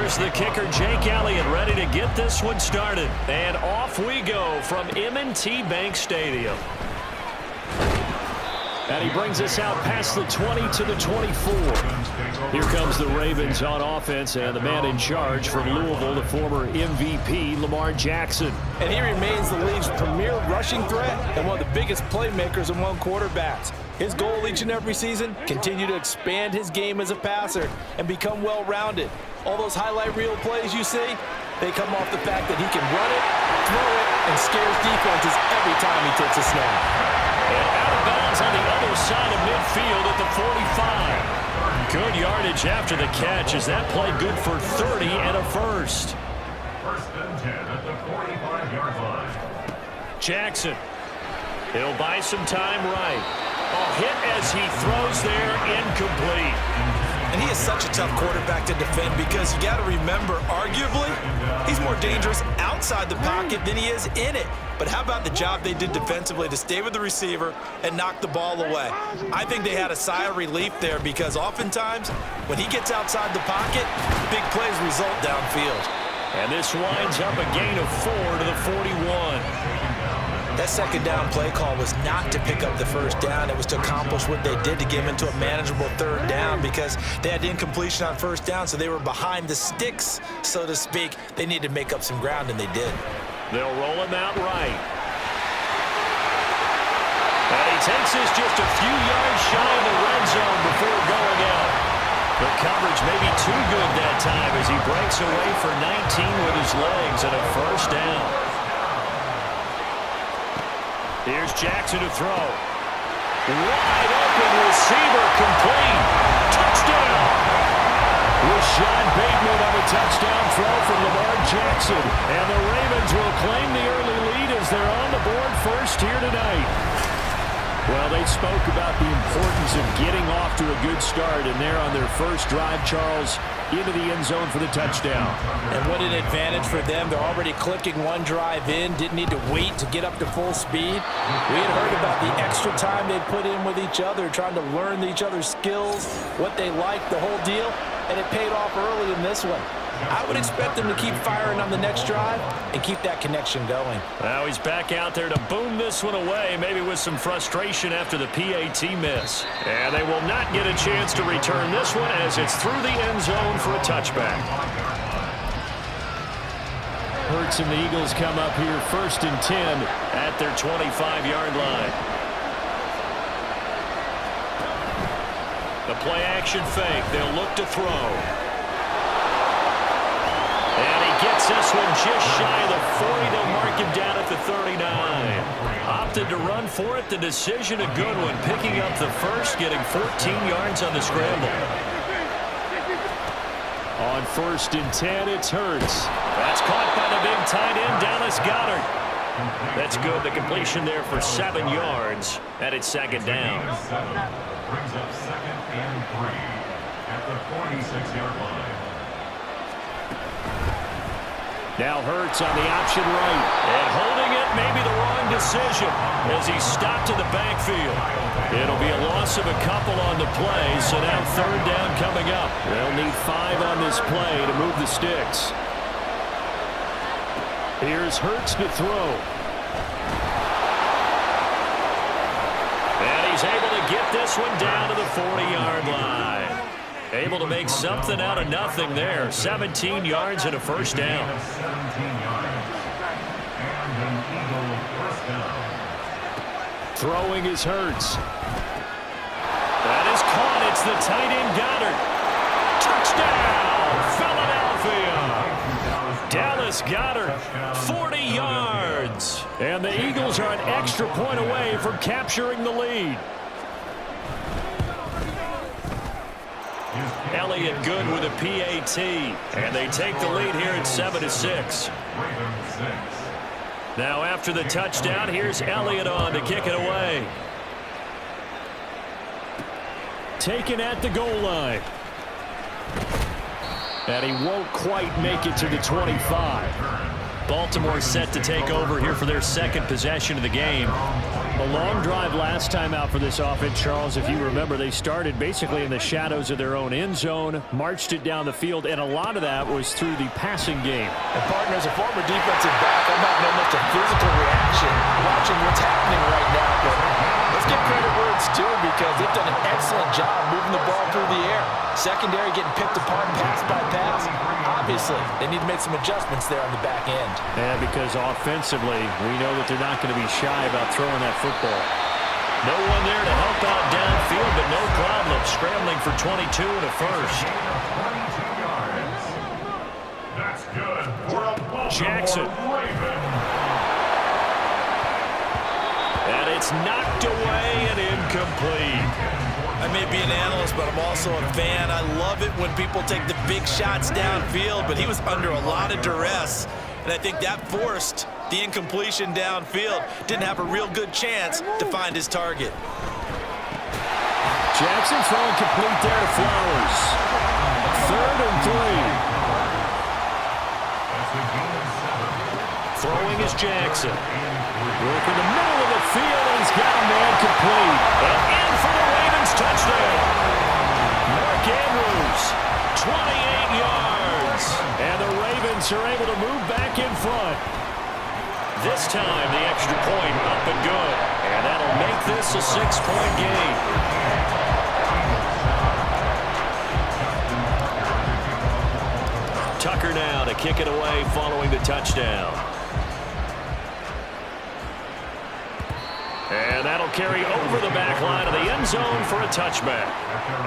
Here's the kicker, Jake Elliott, ready to get this one started. And off we go from M&T Bank Stadium. And he brings us out past the 20 to the 24. Here comes the Ravens on offense, and the man in charge from Louisville, the former MVP, Lamar Jackson. And he remains the league's premier rushing threat and one of the biggest playmakers among quarterbacks. His goal each and every season, continue to expand his game as a passer and become well-rounded. All those highlight reel plays you see, they come off the fact that he can run it, throw it, and scares defenses every time he takes a snap. And out of bounds on the other side of midfield at the 45. Good yardage after the catch as that play good for 30 and a first. First and 10 at the 45-yard line. Jackson. He'll buy some time right. A hit as he throws there, incomplete. And he is such a tough quarterback to defend because you got to remember, arguably, he's more dangerous outside the pocket than he is in it. But how about the job they did defensively to stay with the receiver and knock the ball away? I think they had a sigh of relief there because oftentimes when he gets outside the pocket, big plays result downfield. And this winds up a gain of 4 to the 41. That second down play call was not to pick up the first down. It was to accomplish what they did to get him into a manageable third down because they had incompletion on first down, so they were behind the sticks, so to speak. They needed to make up some ground, and they did. They'll roll him out right. And he takes this just a few yards shy of the red zone before going out. The coverage may be too good that time as he breaks away for 19 with his legs and a first down. Here's Jackson to throw. Wide open receiver, complete. Touchdown. Rashad Bateman on the touchdown throw from Lamar Jackson. And the Ravens will claim the early lead as they're on the board first here tonight. Well, they spoke about the importance of getting off to a good start, and they're on their first drive, Charles, into the end zone for the touchdown. And what an advantage for them. They're already clicking one drive in, didn't need to wait to get up to full speed. We had heard about the extra time they put in with each other, trying to learn each other's skills, what they liked, the whole deal, and it paid off early in this one. I would expect them to keep firing on the next drive and keep that connection going. Now he's back out there to boom this one away, maybe with some frustration after the PAT miss. And they will not get a chance to return this one as it's through the end zone for a touchback. Hurts and the Eagles come up here first and 10 at their 25-yard line. The play action fake. They'll look to throw. And he gets this one just shy of the 40. They'll mark him down at the 39. Opted to run for it. The decision a good one. Picking up the first, getting 14 yards on the scramble. On first and 10, it's Hurts. That's caught by the big tight end, Dallas Goedert. That's good. The completion there for 7 yards. And it's second down. Brings up second and 3 at the 46-yard line. Now Hurts on the option right. And holding it may be the wrong decision as he stopped in the backfield. It'll be a loss of a couple on the play, so now third down coming up. They'll need 5 on this play to move the sticks. Here's Hurts to throw. And he's able to get this one down to the 40-yard line. Able to make something out of nothing there. 17 yards and a first down. 17 yards and an Eagle first down. Throwing is Hurts. That is caught. It's the tight end Goddard. Touchdown, Philadelphia. Dallas Goedert, 40 yards. And the Eagles are an extra point away from capturing the lead. Elliott good with a PAT. And they take the lead here at 7-6. Now after the touchdown, here's Elliott on to kick it away. Taken at the goal line. And he won't quite make it to the 25. Baltimore set to take over here for their second possession of the game. A long drive last time out for this offense, Charles. If you remember, they started basically in the shadows of their own end zone, marched it down the field, and a lot of that was through the passing game. And partner, as a former defensive back, I'm having almost a physical reaction watching what's happening right now. But let's give credit where it's due because they've done an excellent job moving the ball through the air. Secondary getting picked apart pass by pass. Obviously, they need to make some adjustments there on the back end. Yeah, because offensively, we know that they're not going to be shy about throwing that football. No one there to help out downfield, but no problem. Scrambling for 22 and a first. 22 yards. That's good for a Baltimore Jackson. Raven. And it's knocked away and incomplete. I may be an analyst, but I'm also a fan. I love it when people take the big shots downfield, but he was under a lot of duress, and I think that forced the incompletion downfield. Didn't have a real good chance to find his target. Jackson throwing complete there to Flowers. 3rd and 3. Throwing is Jackson. Work in the middle of the field, and he's got a man complete. And in for the Ravens touchdown. Mark Andrews, 28 yards. And the Ravens are able to move back in front. This time, the extra point up and good. And that'll make this a 6-point game. Tucker now to kick it away following the touchdown. And that'll carry over the back line of the end zone for a touchback.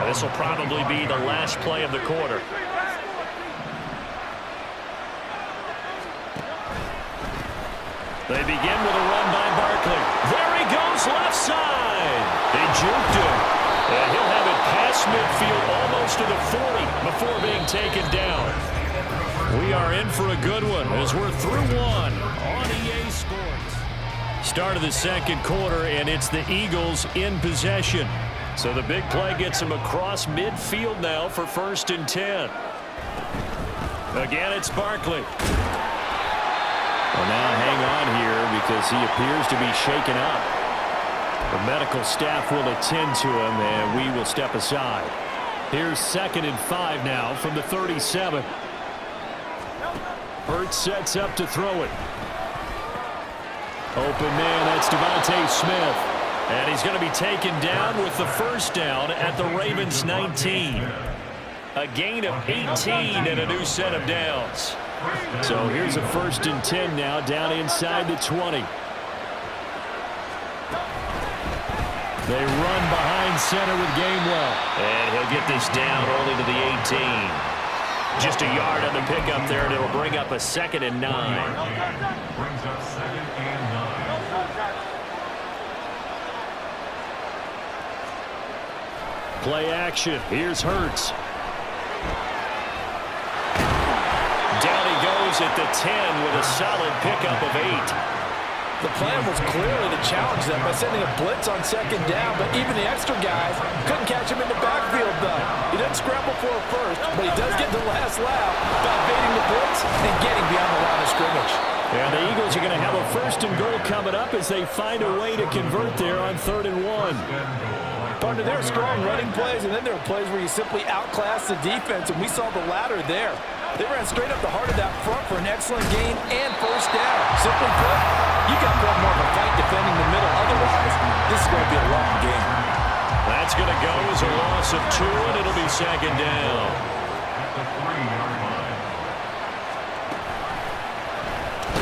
And this will probably be the last play of the quarter. They begin with a run by Barkley. There he goes, left side. They juked him. And he'll have it past midfield almost to the 40 before being taken down. We are in for a good one as we're through one on EA Sports. Start of the second quarter, and it's the Eagles in possession. So the big play gets them across midfield now for 1st and 10. Again, it's Barkley. Well, now hang on here because he appears to be shaken up. The medical staff will attend to him, and we will step aside. Here's 2nd and 5 now from the 37. Hurts sets up to throw it. Open man, that's Devontae Smith. And he's going to be taken down with the first down at the Ravens' 19. A gain of 18 and a new set of downs. So here's a 1st and 10 now down inside the 20. They run behind center with Gainwell. And he'll get this down only to the 18. Just a yard on the pickup there, and it'll bring up a 2nd and 9. Brings up 2nd and 9. Play action. Here's Hurts. Down he goes at the 10 with a solid pickup of 8. The plan was clearly to challenge them by sending a blitz on 2nd down, but even the extra guys couldn't catch him in the backfield, though. He doesn't scramble for a first, but he does get the last lap by evading the blitz and getting beyond the line of scrimmage. And the Eagles are going to have a 1st and goal coming up as they find a way to convert there on 3rd and 1. Partner, there are strong running plays, and then there are plays where you simply outclass the defense, and we saw the latter there. They ran straight up the heart of that front for an excellent gain and 1st down. Simply put, you got to have more of a fight defending the middle. Otherwise, this is going to be a long game. That's going to go as a loss of 2, and it'll be 2nd down. At the 3-yard line.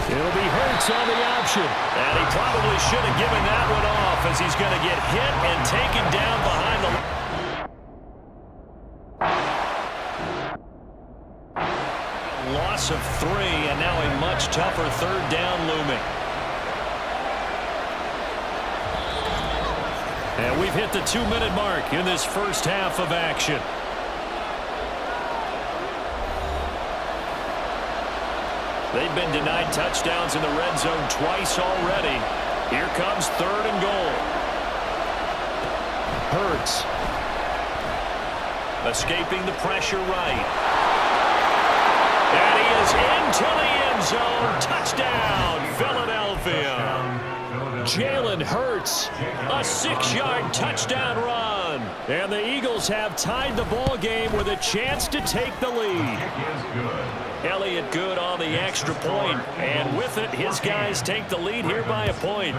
It'll be Hurts on the option. And he probably should have given that one off as he's going to get hit and taken down behind the line. Loss of 3, and now a much tougher 3rd down looming. And we've hit the 2-minute mark in this first half of action. They've been denied touchdowns in the red zone twice already. Here comes 3rd and goal. Hurts. Escaping the pressure right. And he is into the end zone. Touchdown, Philadelphia. Jalen Hurts, a 6-yard touchdown run. And the Eagles have tied the ball game with a chance to take the lead. Elliott good on the extra point, and with it, his guys take the lead here by a point.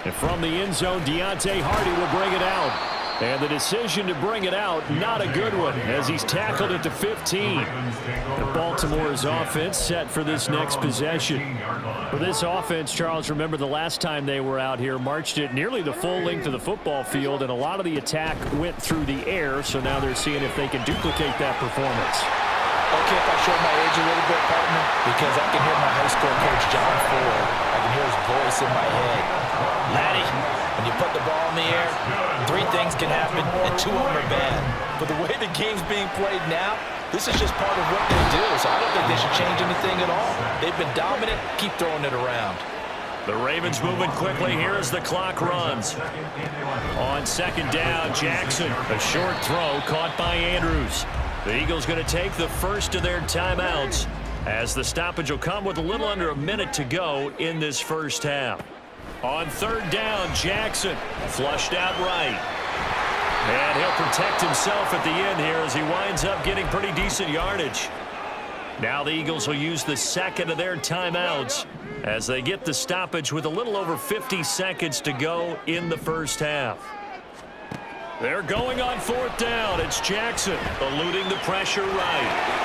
And from the end zone, Deontay Hardy will bring it out. And the decision to bring it out, not a good one, as he's tackled at the 15. And Baltimore's offense set for this next possession. For this offense, Charles, remember the last time they were out here, marched it nearly the full length of the football field, and a lot of the attack went through the air, so now they're seeing if they can duplicate that performance. Okay, if I show my age a little bit, partner, because I can hear my high school coach, John Ford. I can hear his voice in my head. Laddie, when you put the ball in the air, 3 things can happen, and 2 of them are bad. But the way the game's being played now, this is just part of what they do, so I don't think they should change anything at all. They've been dominant. Keep throwing it around. The Ravens moving quickly here as the clock runs. On second down, Jackson. A short throw caught by Andrews. The Eagles going to take the first of their timeouts as the stoppage will come with a little under a minute to go in this first half. On third down, Jackson flushed out right. And he'll protect himself at the end here as he winds up getting pretty decent yardage. Now the Eagles will use the second of their timeouts as they get the stoppage with a little over 50 seconds to go in the first half. They're going on fourth down. It's Jackson eluding the pressure right.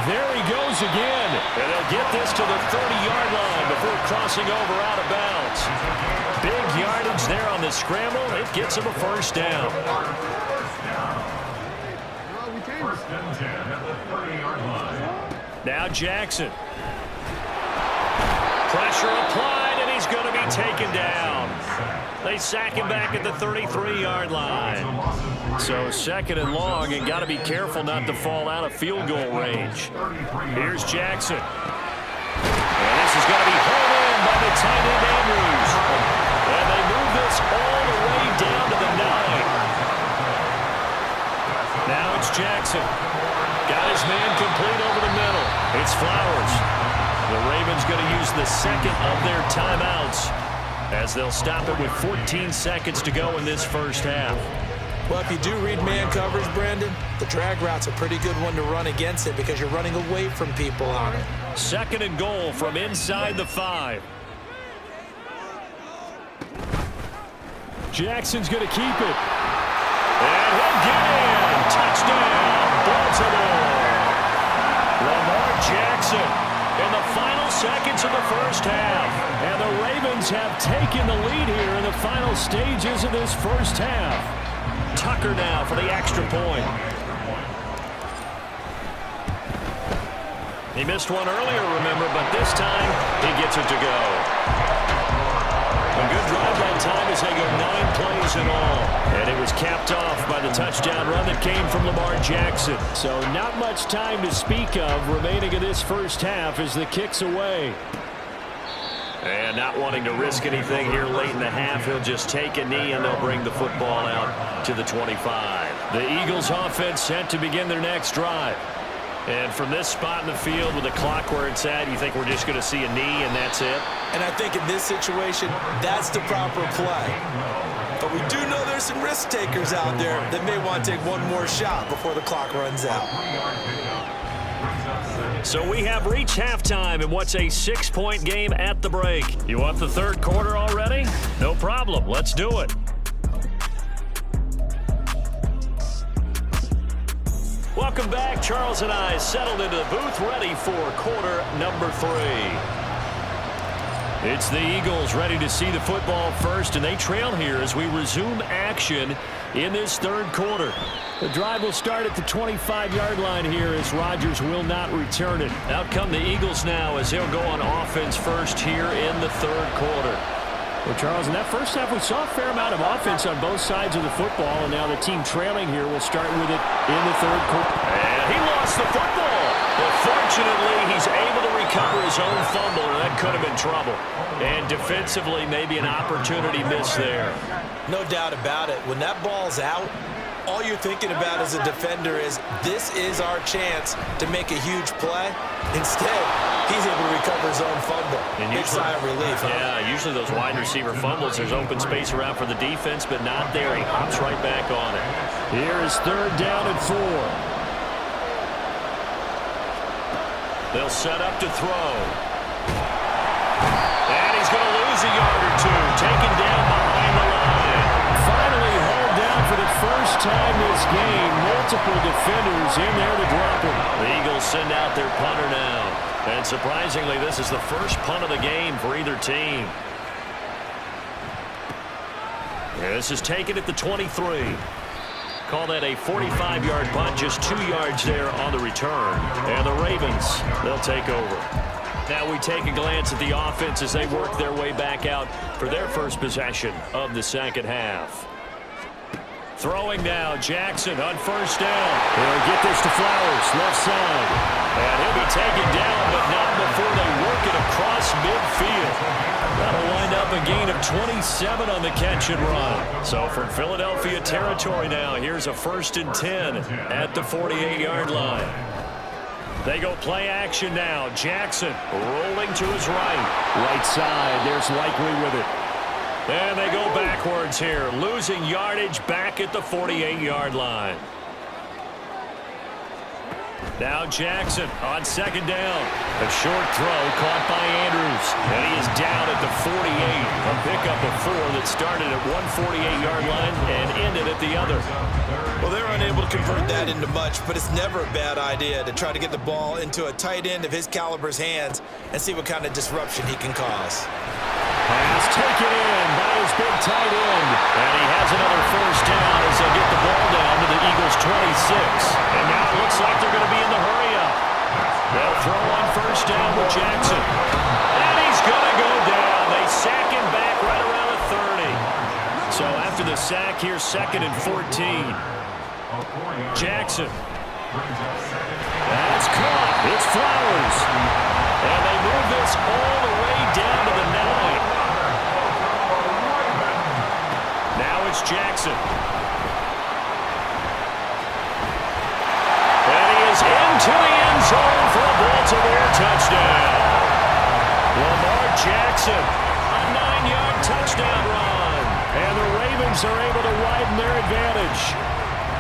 There he goes again. And they'll get this to the 30-yard line before crossing over out of bounds. Big yardage there on the scramble. It gets him a first down. First and 10 at the 30-yard line. Now Jackson. Pressure applied, and he's going to be taken down. They sack him back at the 33-yard line. So second and long, and got to be careful not to fall out of field goal range. Here's Jackson. And this is going to be hauled in by the tight end Andrews. And they move this all the way down to the 9. Now it's Jackson. Got his man complete over the middle. It's Flowers. The Ravens going to use the second of their timeouts as they'll stop it with 14 seconds to go in this first half. Well, if you do read man coverage, Brandon, the drag route's a pretty good one to run against it because you're running away from people on it. Second and goal from inside the 5. Jackson's going to keep it. And he'll get in. Touchdown, Baltimore. Lamar Jackson in the final seconds of the first half. And the Ravens have taken the lead here in the final stages of this first half. Tucker now for the extra point. He missed one earlier, remember, but this time he gets it to go. A good drive that time as they go 9 plays in all. And it was capped off by the touchdown run that came from Lamar Jackson. So not much time to speak of remaining in this first half as the kick's away. And not wanting to risk anything here late in the half, he'll just take a knee and they'll bring the football out to the 25. The Eagles offense set to begin their next drive. And from this spot in the field with the clock where it's at, you think we're just going to see a knee and that's it? And I think in this situation, that's the proper play. But we do know there's some risk takers out there that may want to take one more shot before the clock runs out. So we have reached halftime in what's a 6-point game at the break. You want the third quarter already? No problem. Let's do it. Welcome back. Charles and I settled into the booth ready for quarter number 3. It's the Eagles ready to see the football first, and they trail here as we resume action in this third quarter. The drive will start at the 25-yard line here as Rodgers will not return it. Out come the Eagles now as they'll go on offense first here in the third quarter. Well, Charles, in that first half, we saw a fair amount of offense on both sides of the football, and now the team trailing here will start with it in the third quarter. And he lost the football. But fortunately, he's able to recover his own fumble, and that could have been trouble. And defensively, maybe an opportunity miss there. No doubt about it. When that ball's out, all you're thinking about as a defender is, this is our chance to make a huge play. Instead, he's able to recover his own fumble. Big sigh of relief, huh? Yeah, usually those wide receiver fumbles, there's open space around for the defense, but not there. He hops right back on it. Here is 3rd down and 4. They'll set up to throw. And he's going to lose a yard or two. Taken down behind the line. Finally hauled down for the first time this game. Multiple defenders in there to drop him. The Eagles send out their punter now. And surprisingly, this is the first punt of the game for either team. This is taken at the 23. Call that a 45-yard punt, just 2 yards there on the return. And the Ravens, they'll take over. Now we take a glance at the offense as they work their way back out for their first possession of the second half. Throwing now, Jackson on 1st down. He'll get this to Flowers, left side. And he'll be taken down, but not before they work it across midfield. That'll wind up a gain of 27 on the catch and run. So from Philadelphia territory now, here's a 1st and 10 at the 48-yard line. They go play action now. Jackson rolling to his right. Right side, there's Likely with it. And they go backwards here, losing yardage back at the 48-yard line. Now Jackson on 2nd down. A short throw caught by Andrews. And he is down at the 48. A pickup of 4 that started at one 48-yard line and ended at the other. Well, they're unable to convert that into much, but it's never a bad idea to try to get the ball into a tight end of his caliber's hands and see what kind of disruption he can cause. Pass taken in by his big tight end. And he has another 1st down as they get the ball down to the Eagles' 26. And now it looks like they're going to be in the hurry-up. They'll throw on 1st down with Jackson. And he's going to go down. They sack him back right around the 30. So after the sack, here's 2nd and 14. Jackson. That's caught. It's Flowers. And they move this all the way down to the 9. Now it's Jackson. And he is into the end zone for a Baltimore touchdown. Lamar Jackson, a 9-yard touchdown run. And the Ravens are able to widen their advantage.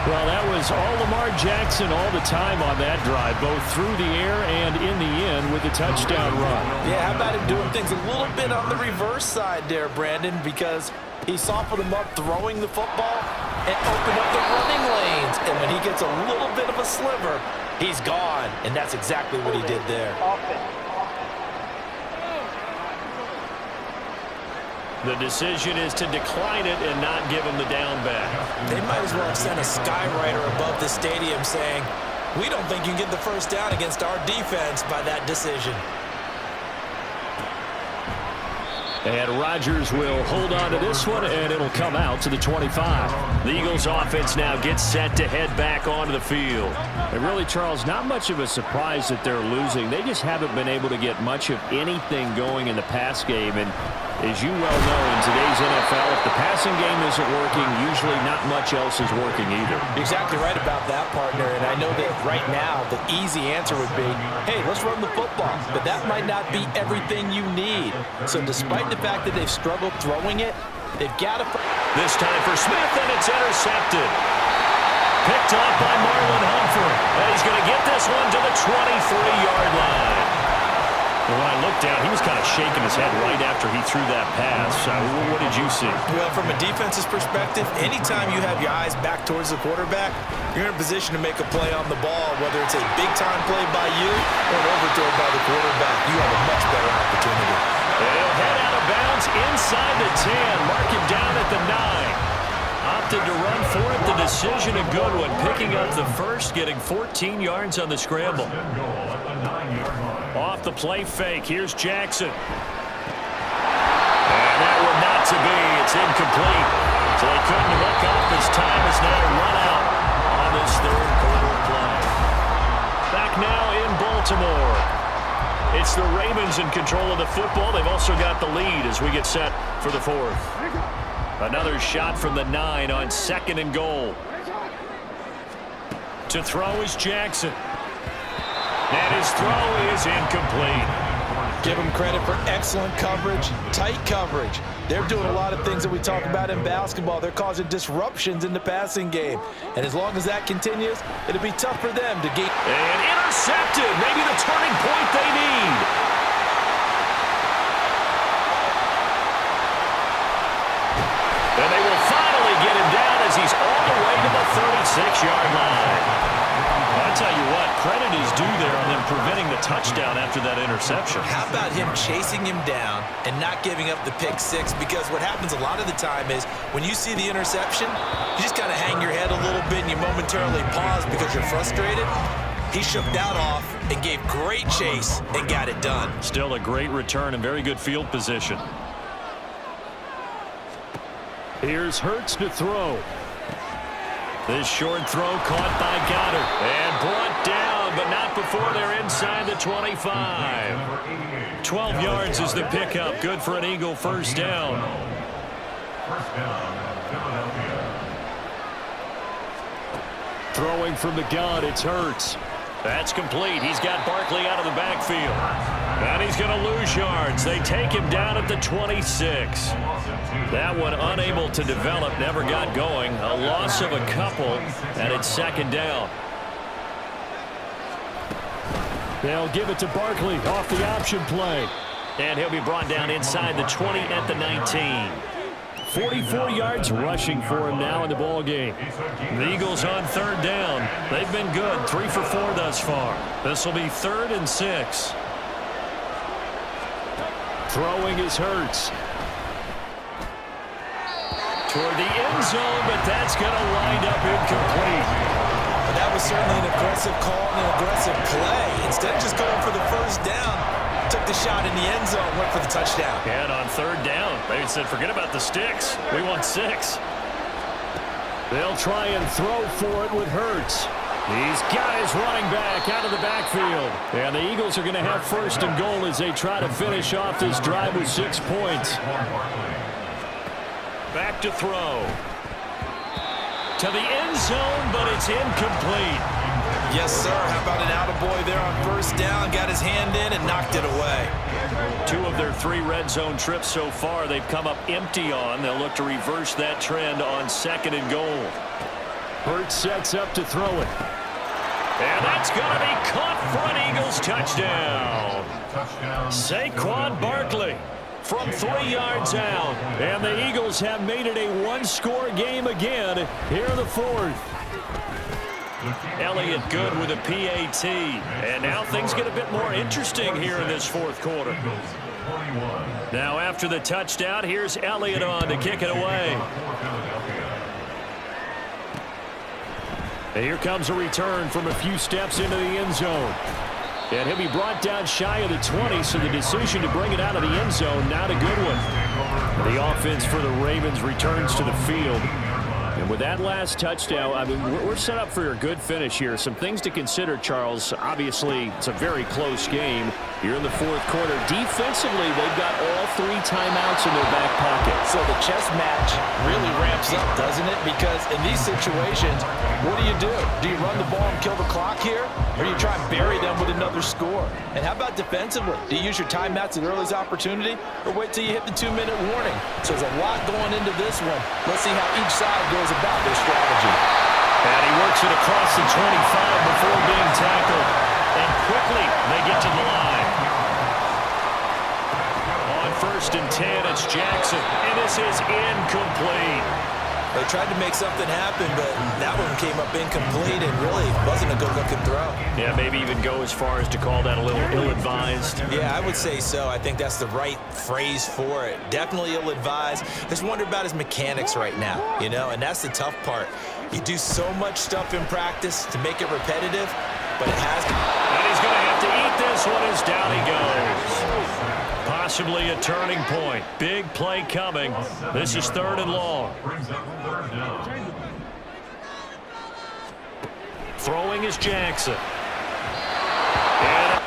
Well, that was all Lamar Jackson all the time on that drive, both through the air and in the end with a touchdown run. Yeah, how about him doing things a little bit on the reverse side there, Brandon, because he softened him up throwing the football and opened up the running lanes. And when he gets a little bit of a sliver, he's gone. And that's exactly what he did there. The decision is to decline it and not give him the down back. They might as well have sent a skywriter above the stadium saying, we don't think you can get the 1st down against our defense by that decision. And Rodgers will hold on to this one, and it'll come out to the 25. The Eagles offense now gets set to head back onto the field. And really, Charles, not much of a surprise that they're losing. They just haven't been able to get much of anything going in the pass game. And as you well know, in today's NFL, if the passing game isn't working, usually not much else is working either. You're exactly right about that, partner. And I know that right now the easy answer would be, hey, let's run the football. But that might not be everything you need. So despite the fact that they've struggled throwing it, they've got to... This time for Smith, and it's intercepted. Picked off by Marlon Humphrey. And he's going to get this one to the 23-yard line. And when I looked down, he was kind of shaking his head right after he threw that pass. What did you see? Well, from a defense's perspective, anytime you have your eyes back towards the quarterback, you're in a position to make a play on the ball, whether it's a big-time play by you or an overthrow by the quarterback. You have a much better opportunity. And he'll head out of bounds inside the 10, mark him down at the 9. Opted to run for it. The decision a good one. Picking up the first, getting 14 yards on the scramble. Off the play fake. Here's Jackson. And that one not to be. It's incomplete. So they couldn't hook up as time is now run out on this third quarter play. Back now in Baltimore. It's the Ravens in control of the football. They've also got the lead as we get set for the 4th. Another shot from the 9 on 2nd and goal. To throw is Jackson. And his throw is incomplete. Give them credit for excellent coverage, tight coverage. They're doing a lot of things that we talk about in basketball. They're causing disruptions in the passing game. And as long as that continues, it'll be tough for them to get. And intercepted. Maybe the turning point they need. And they will finally get him down as he's all the way to the 36-yard line. I'll tell you what, credit is due there on them preventing the touchdown after that interception. How about him chasing him down and not giving up the pick six? Because what happens a lot of the time is when you see the interception, you just kind of hang your head a little bit and you momentarily pause because you're frustrated. He shook that off and gave great chase and got it done. Still a great return and very good field position. Here's Hurts to throw. This short throw caught by Goddard and brought down, but not before they're inside the 25. 12 yards is the pickup. Good for an Eagle first down. First down, Philadelphia. Throwing from the gun, it's Hurts. That's complete. He's got Barkley out of the backfield. And he's going to lose yards. They take him down at the 26. That one unable to develop, never got going. A loss of a couple, and it's second down. They'll give it to Barkley off the option play. And he'll be brought down inside the 20 at the 19. 44 yards rushing for him now in the ball game. The Eagles on third down. They've been good, 3 for 4 thus far. This will be 3rd and 6. Throwing is Hurts. Toward the end zone, but that's going to wind up incomplete. But that was certainly an aggressive call and an aggressive play. Instead of just going for the first down, took the shot in the end zone, went for the touchdown. And on third down, they said, forget about the sticks. We want 6. They'll try and throw for it with Hurts. He's got his running back out of the backfield. And the Eagles are going to have 1st and goal as they try to finish off this drive with 6 points. Back to throw. To the end zone, but it's incomplete. Yes, sir. How about an attaboy there on first down? Got his hand in and knocked it away. 2 of their 3 red zone trips so far they've come up empty on. They'll look to reverse that trend on 2nd and goal. Hurts sets up to throw it. And that's going to be caught for an Eagles touchdown. Saquon Barkley from 3 yards out. And the Eagles have made it a 1-score game again here in the 4th. Elliott good with a PAT. And now things get a bit more interesting here in this 4th quarter. Now after the touchdown, here's Elliott on to kick it away. And here comes a return from a few steps into the end zone. And he'll be brought down shy of the 20, so the decision to bring it out of the end zone, not a good one. The offense for the Ravens returns to the field. And with that last touchdown, I mean, we're set up for a good finish here. Some things to consider, Charles. Obviously, it's a very close game. You're in the 4th quarter. Defensively, they've got all 3 timeouts in their back pocket. So the chess match really ramps up, doesn't it? Because in these situations, what do? Do you run the ball and kill the clock here? Or do you try and bury them with another score? And how about defensively? Do you use your timeouts at the earliest opportunity? Or wait till you hit the 2-minute warning? So there's a lot going into this one. Let's see how each side goes about their strategy. And he works it across the 25 before being tackled. And quickly, they get to the line. On 1st and 10, it's Jackson. And this is incomplete. They tried to make something happen, but that one came up incomplete and really wasn't a good-looking throw. Yeah, maybe even go as far as to call that a little ill-advised. Yeah, I would say so. I think that's the right phrase for it. Definitely ill-advised. Just wonder about his mechanics right now, you know, and that's the tough part. You do so much stuff in practice to make it repetitive, but it has to. And he's going to have to eat this one as down he goes. Possibly a turning point. Big play coming. This is 3rd and long. Throwing is Jackson. And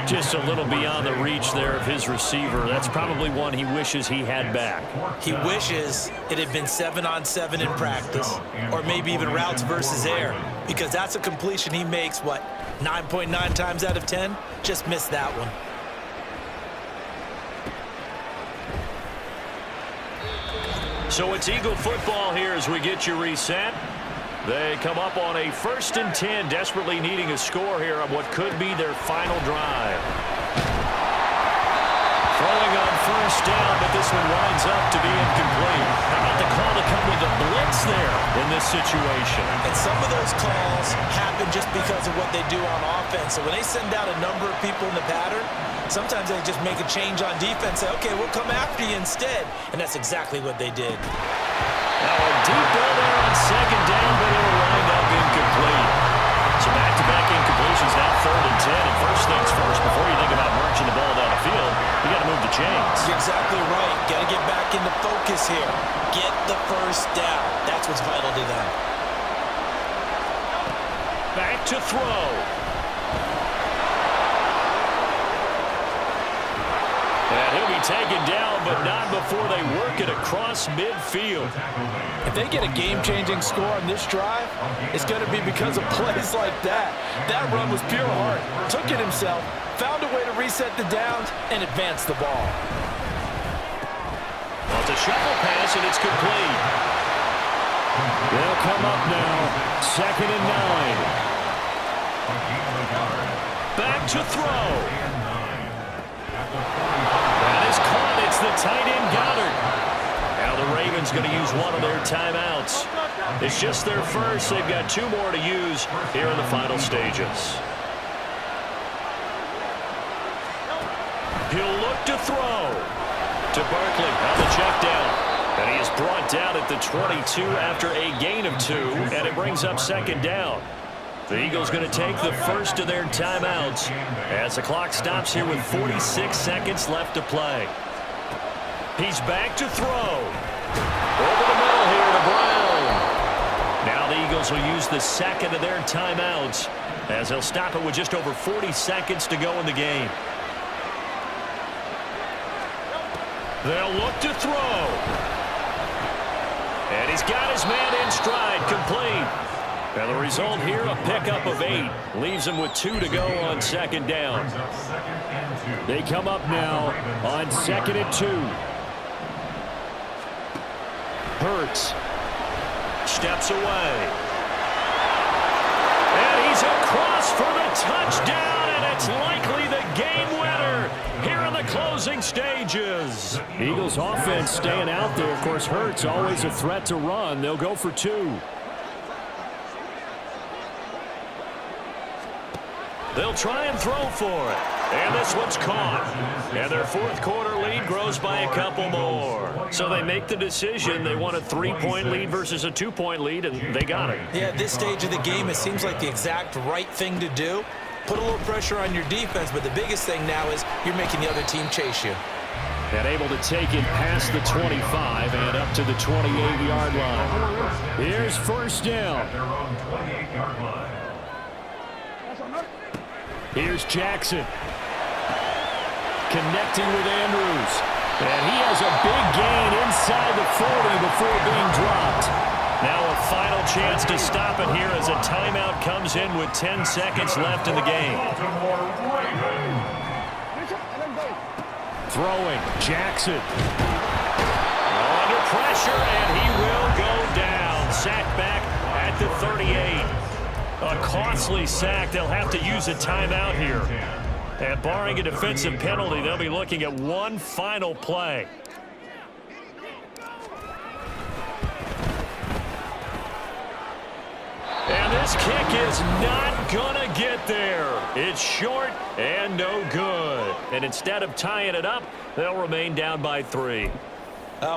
Just a little beyond the reach there of his receiver. That's probably one he wishes he had back. He wishes it had been 7-on-7 in practice, or maybe even routes versus air, because that's a completion he makes, 9.9 times out of 10? Just missed that one. So it's Eagle football here as we get you reset. They come up on a 1st and 10, desperately needing a score here on what could be their final drive. Throwing on 1st down, but this one winds up to be incomplete. How about the call to come with a blitz there in this situation? And some of those calls happen just because of what they do on offense. So when they send out a number of people in the pattern, sometimes they just make a change on defense, say, okay, we'll come after you instead. And that's exactly what they did. Now a deep ball there on 2nd down, but it'll wind up incomplete. So back-to-back incompletions, now 3rd and 10. And first things first, before you think about marching the ball down the field, you got to move the chains. You're exactly right. Got to get back into focus here. Get the 1st down. That's what's vital to them. Back to throw. And he'll be taken down, but not before they work it across midfield. If they get a game-changing score on this drive, it's going to be because of plays like that. That run was pure heart. Took it himself, found a way to reset the downs, and advance the ball. Well, it's a shuffle pass, and it's complete. They'll come up now. 2nd and 9. Back to throw. That is caught. It's the tight end, Goddard. Now the Ravens going to use one of their timeouts. It's just their first. They've got 2 more to use here in the final stages. He'll look to throw to Barkley on the check down. And he is brought down at the 22 after a gain of 2, and it brings up 2nd down. The Eagles going to take the first of their timeouts as the clock stops here with 46 seconds left to play. He's back to throw. Over the middle here to Brown. Now the Eagles will use the 2nd of their timeouts as they'll stop it with just over 40 seconds to go in the game. They'll look to throw. And he's got his man in stride, complete. And the result here, a pickup of 8. Leaves him with 2 to go on 2nd down. They come up now on 2nd and 2. Hurts. Steps away. And he's across for the touchdown, and it's likely the game winner here in the closing stages. Eagles offense staying out there. Of course, Hurts always a threat to run. They'll go for 2. They'll try and throw for it. And this one's caught. And their 4th quarter lead grows by a couple more. So they make the decision. They want a 3-point lead versus a 2-point lead, and they got it. Yeah, at this stage of the game, it seems like the exact right thing to do. Put a little pressure on your defense, but the biggest thing now is you're making the other team chase you. And able to take it past the 25 and up to the 28-yard line. Here's 1st down. Here's Jackson. Connecting with Andrews. And he has a big gain inside the 40 before being dropped. Now a final chance to stop it here as a timeout comes in with 10 seconds left in the game. Throwing, Jackson. Under pressure, and he will go down. Sacked back at the 38. A costly sack. They'll have to use a timeout here. And barring a defensive penalty, they'll be looking at one final play. And this kick is not gonna get there. It's short and no good. And instead of tying it up, they'll remain down by 3.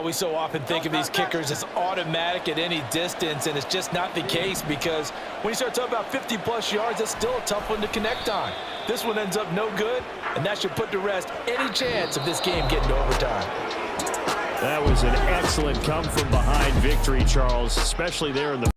We so often think of these kickers as automatic at any distance, and it's just not the case because when you start talking about 50-plus yards, that's still a tough one to connect on. This one ends up no good, and that should put to rest any chance of this game getting to overtime. That was an excellent come-from-behind victory, Charles, especially there in the